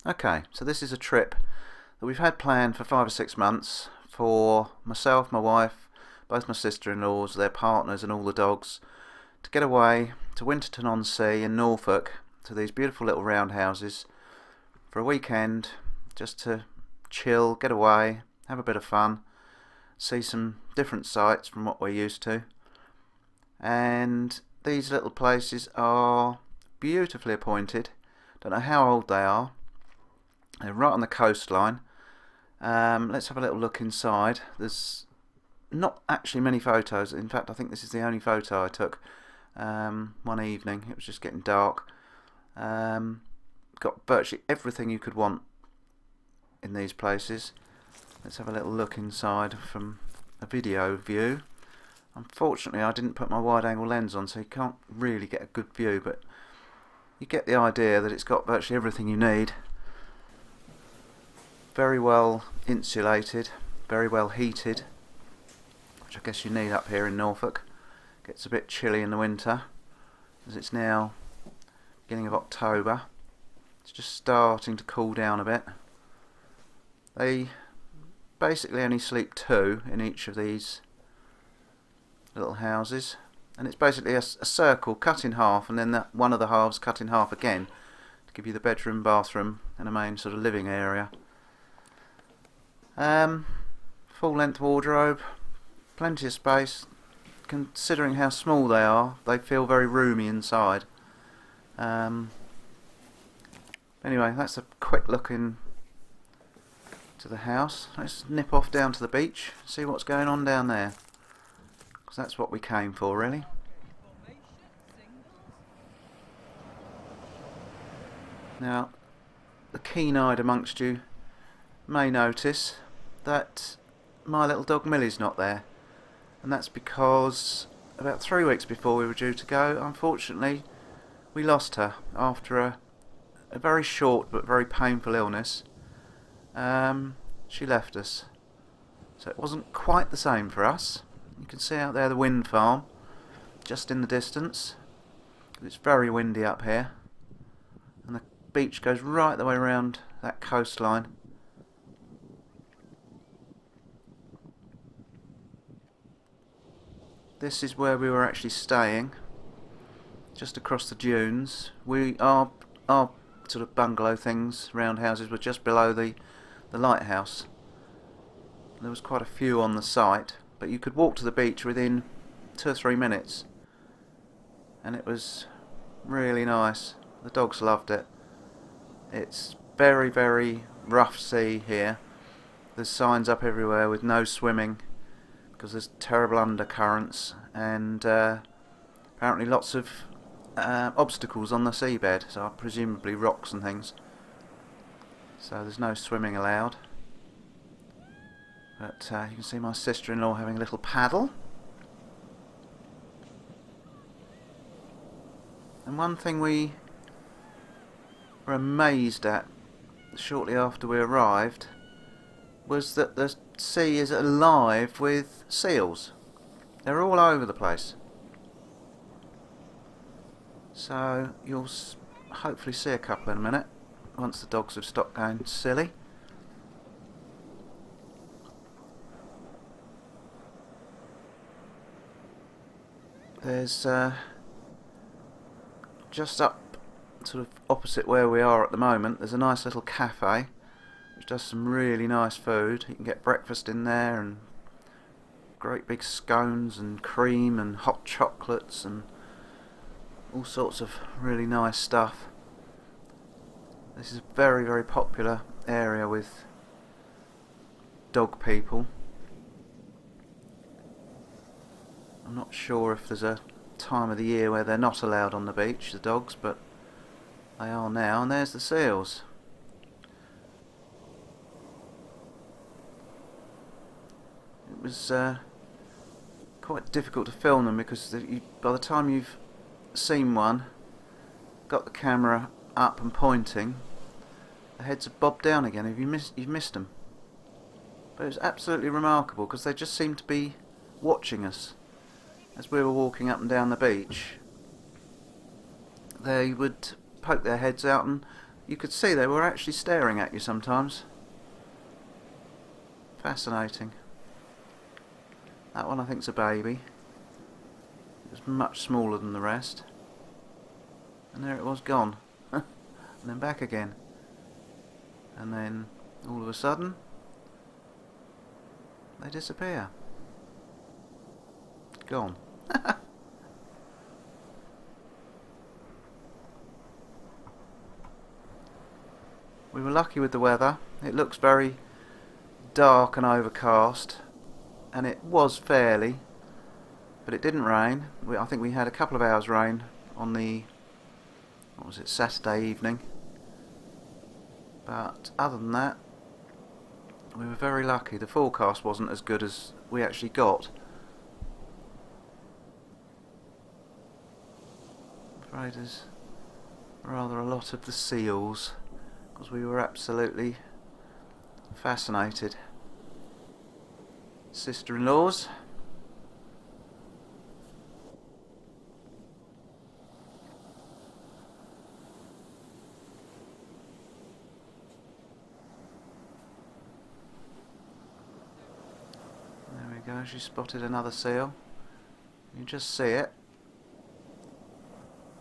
Okay, so this is a trip that we've had planned for 5 or 6 months for myself, my wife, both my sister-in-laws, their partners and all the dogs to get away to Winterton-on-Sea in Norfolk to these beautiful little roundhouses for a weekend just to chill, get away, have a bit of fun, see some different sights from what we're used to. And these little places are beautifully appointed. Don't know how old they are. They're right on the coastline. Let's have a little look inside. There's not actually many photos. In fact, I think this is the only photo I took one evening. It was just getting dark. Got virtually everything you could want in these places. Let's have a little look inside from a video view. Unfortunately, I didn't put my wide-angle lens on, so you can't really get a good view, but you get the idea that it's got virtually everything you need. Very well insulated, very well heated, which I guess you need up here in Norfolk. Gets a bit chilly in the winter, as it's now beginning of October. It's just starting to cool down a bit. They basically only sleep two in each of these little houses, and it's basically a circle cut in half, and then one of the halves cut in half again to give you the bedroom, bathroom and a main sort of living area. Full length wardrobe, plenty of space. Considering how small they are, they feel very roomy inside. Anyway, that's a quick look in to the house. Let's nip off down to the beach, see what's going on down there, because that's what we came for, really. Now, the keen-eyed amongst you may notice that my little dog Millie's not there, and that's because about 3 weeks before we were due to go, unfortunately we lost her after a very short but very painful illness. She left us, so it wasn't quite the same for us. You can see out there the wind farm just in the distance. It's very windy up here, and the beach goes right the way around that coastline. This is where we were actually staying, just across the dunes. Our sort of bungalow things, roundhouses, were just below the lighthouse. There was quite a few on the site, but you could walk to the beach within 2 or 3 minutes, and it was really nice. The dogs loved it. It's very, very rough sea here. There's signs up everywhere with no swimming, because there's terrible undercurrents, and apparently lots of obstacles on the seabed, so presumably rocks and things. So there's no swimming allowed. But you can see my sister-in-law having a little paddle. And one thing we were amazed at shortly after we arrived was that the sea is alive with seals. They're all over the place. So you'll hopefully see a couple in a minute once the dogs have stopped going silly. There's just up sort of opposite where we are at the moment, there's a nice little cafe which does some really nice food. You can get breakfast in there, and great big scones and cream and hot chocolates and all sorts of really nice stuff. This is a very, very popular area with dog people. I'm not sure if there's a time of the year where they're not allowed on the beach, the dogs, but they are now. And there's the seals. It was quite difficult to film them, because by the time you've seen one, got the camera up and pointing, the heads have bobbed down again. You've missed them. But it was absolutely remarkable, because they just seemed to be watching us as we were walking up and down the beach. They would poke their heads out, and you could see they were actually staring at you sometimes. Fascinating. That one I think's a baby. It was much smaller than the rest. And there it was, gone. And then back again. And then all of a sudden they disappear. Gone. We were lucky with the weather. It looks very dark and overcast, and it was fairly, but it didn't rain. I think we had a couple of hours rain on the, what was it, Saturday evening. But other than that, we were very lucky. The forecast wasn't as good as we actually got. I'm afraid there's rather a lot of the seals, because we were absolutely fascinated. Sister-in-laws. There we go, she spotted another seal. You just see it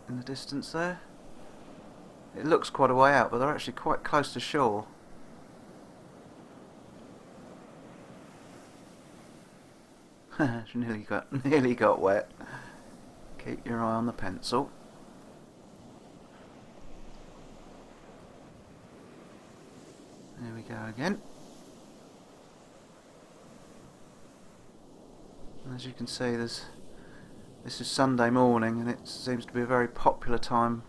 in the distance there. It looks quite a way out, but they're actually quite close to shore. She nearly got wet. Keep your eye on the pencil. There we go again. And as you can see, this is Sunday morning, and it seems to be a very popular time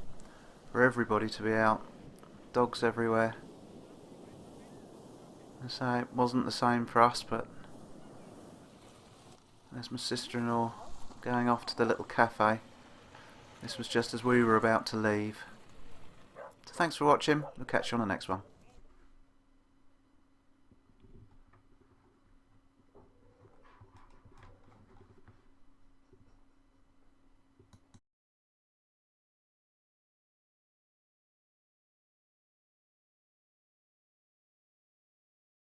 for everybody to be out. Dogs everywhere. I say it wasn't the same for us, but there's my sister-in-law going off to the little cafe. This was just as we were about to leave. So thanks for watching. We'll catch you on the next one.